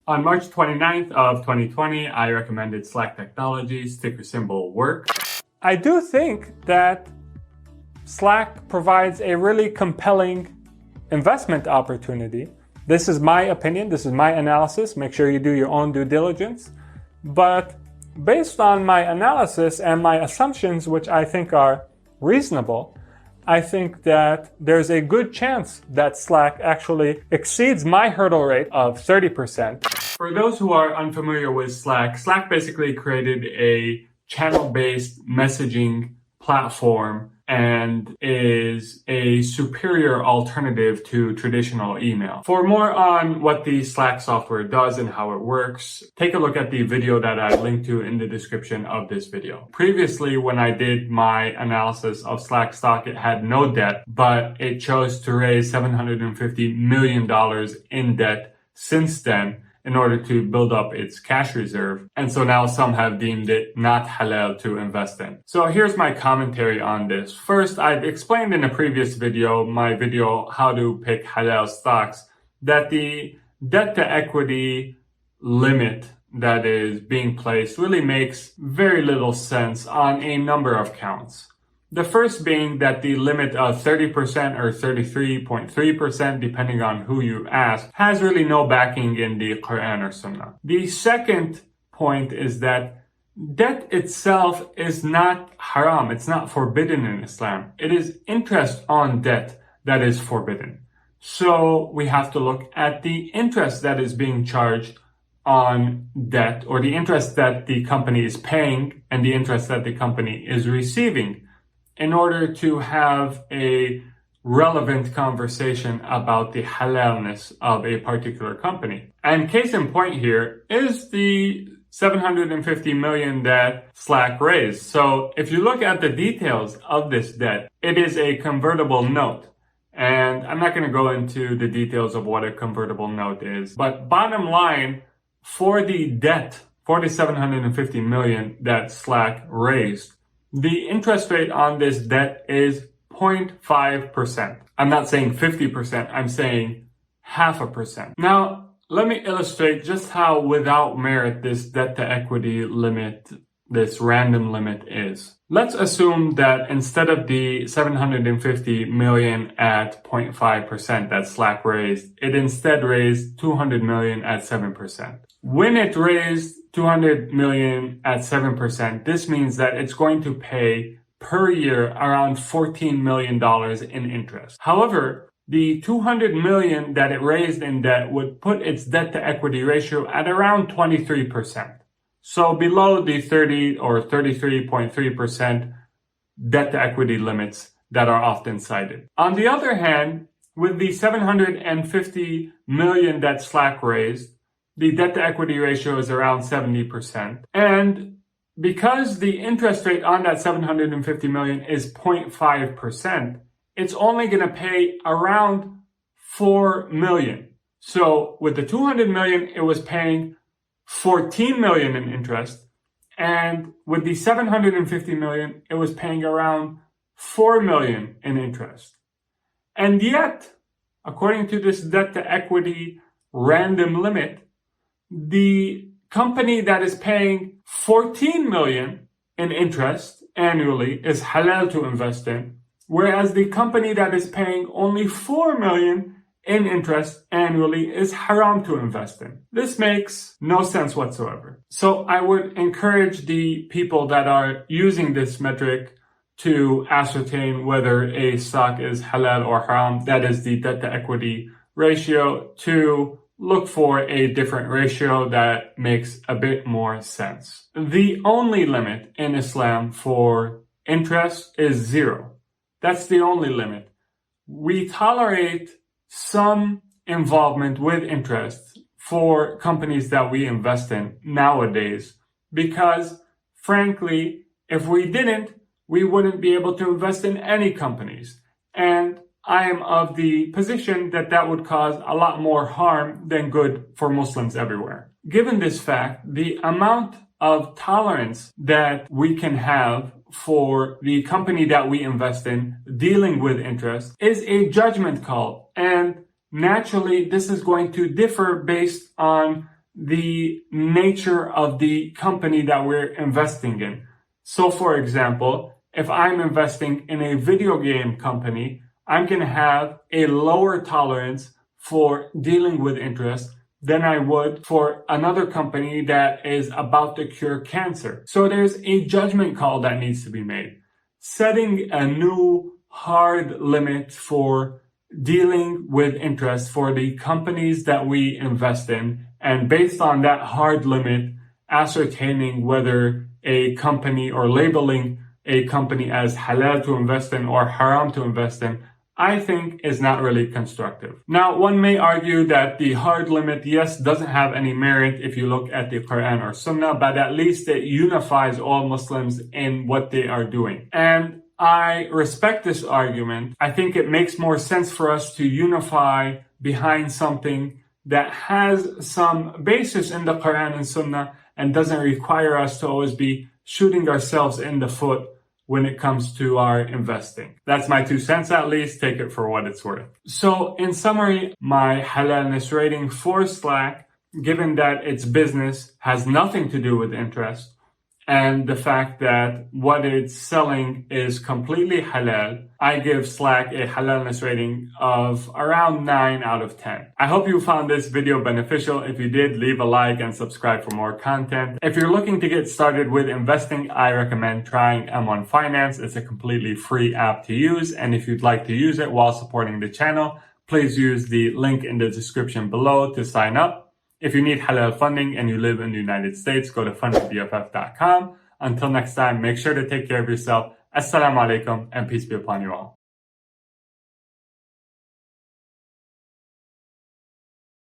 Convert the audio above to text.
On March 29th of 2020, I recommended Slack Technologies, ticker symbol WORK. I do think that Slack provides a really compelling investment opportunity. This is my opinion, this is my analysis. Make sure you do your own due diligence. But based on my analysis and my assumptions, which I think are reasonable, I think that there's a good chance that Slack actually exceeds my hurdle rate of 30%. For those who are unfamiliar with Slack, Slack basically created a channel-based messaging platform and is a superior alternative to traditional email. For more on what the Slack software does and how it works, take a look at the video that I linked to in the description of this video. Previously, when I did my analysis of Slack stock, it had no debt, but it chose to raise $750 million in debt since then in order to build up its cash reserve. And so now some have deemed it not halal to invest in. So here's my commentary on this. First, I've explained in a previous video, my video, how to pick halal stocks, that the debt to equity limit that is being placed really makes very little sense on a number of counts. The first being that the limit of 30% or 33.3%, depending on who you ask, has really no backing in the Quran or Sunnah. The second point is that debt itself is not haram. It's not forbidden in Islam. It is interest on debt that is forbidden. So we have to look at the interest that is being charged on debt, or the interest that the company is paying and the interest that the company is receiving, in order to have a relevant conversation about the halalness of a particular company. And case in point here is the $750 million that Slack raised. So if you look at the details of this debt, it is a convertible note. And I'm not going to go into the details of what a convertible note is, but bottom line, for the debt, for the $750 million that Slack raised, the interest rate on this debt is 0.5%. I'm not saying 50%, I'm saying 0.5%. Now, let me illustrate just how without merit this debt to equity limit, this random limit is. Let's assume that instead of the $750 million at 0.5% that Slack raised, it instead raised $200 million at 7%. When it raised $200 million at 7%, this means that it's going to pay per year around $14 million in interest. However, the $200 million that it raised in debt would put its debt to equity ratio at around 23%. So below the 30 or 33.3% debt to equity limits that are often cited. On the other hand, with the $750 million that Slack raised, the debt to equity ratio is around 70%. And because the interest rate on that $750 million is 0.5%, it's only going to pay around $4 million. So with the $200 million, it was paying $14 million in interest. And with the $750 million, it was paying around $4 million in interest. And yet, according to this debt to equity random limit, the company that is paying $14 million in interest annually is halal to invest in, whereas the company that is paying only $4 million in interest annually is haram to invest in. This makes no sense whatsoever. So I would encourage the people that are using this metric to ascertain whether a stock is halal or haram, that is the debt to equity ratio, to look for a different ratio that makes a bit more sense. The only limit in Islam for interest is 0. That's the only limit. We tolerate some involvement with interest for companies that we invest in nowadays because, frankly, if we didn't, we wouldn't be able to invest in any companies. And I am of the position that that would cause a lot more harm than good for Muslims everywhere. Given this fact, the amount of tolerance that we can have for the company that we invest in dealing with interest is a judgment call. And naturally, this is going to differ based on the nature of the company that we're investing in. So for example, if I'm investing in a video game company, I'm going to have a lower tolerance for dealing with interest than I would for another company that is about to cure cancer. So there's a judgment call that needs to be made. Setting a new hard limit for dealing with interest for the companies that we invest in, and based on that hard limit, ascertaining whether a company or labeling a company as halal to invest in or haram to invest in, I think is not really constructive. Now, one may argue that the hard limit, yes, doesn't have any merit if you look at the Quran or Sunnah, but at least it unifies all Muslims in what they are doing. And I respect this argument. I think it makes more sense for us to unify behind something that has some basis in the Quran and Sunnah and doesn't require us to always be shooting ourselves in the foot when it comes to our investing. That's my 2 cents at least. Take it for what it's worth. So in summary, my halalness rating for Slack, given that its business has nothing to do with interest, and the fact that what it's selling is completely halal, I give Slack a halalness rating of around 9 out of 10. I hope you found this video beneficial. If you did, leave a like and subscribe for more content. If you're looking to get started with investing, I recommend trying M1 Finance. It's a completely free app to use. And if you'd like to use it while supporting the channel, please use the link in the description below to sign up. If you need halal funding and you live in the United States, go to fundedbff.com. Until next time, make sure to take care of yourself. Assalamu alaikum and peace be upon you all.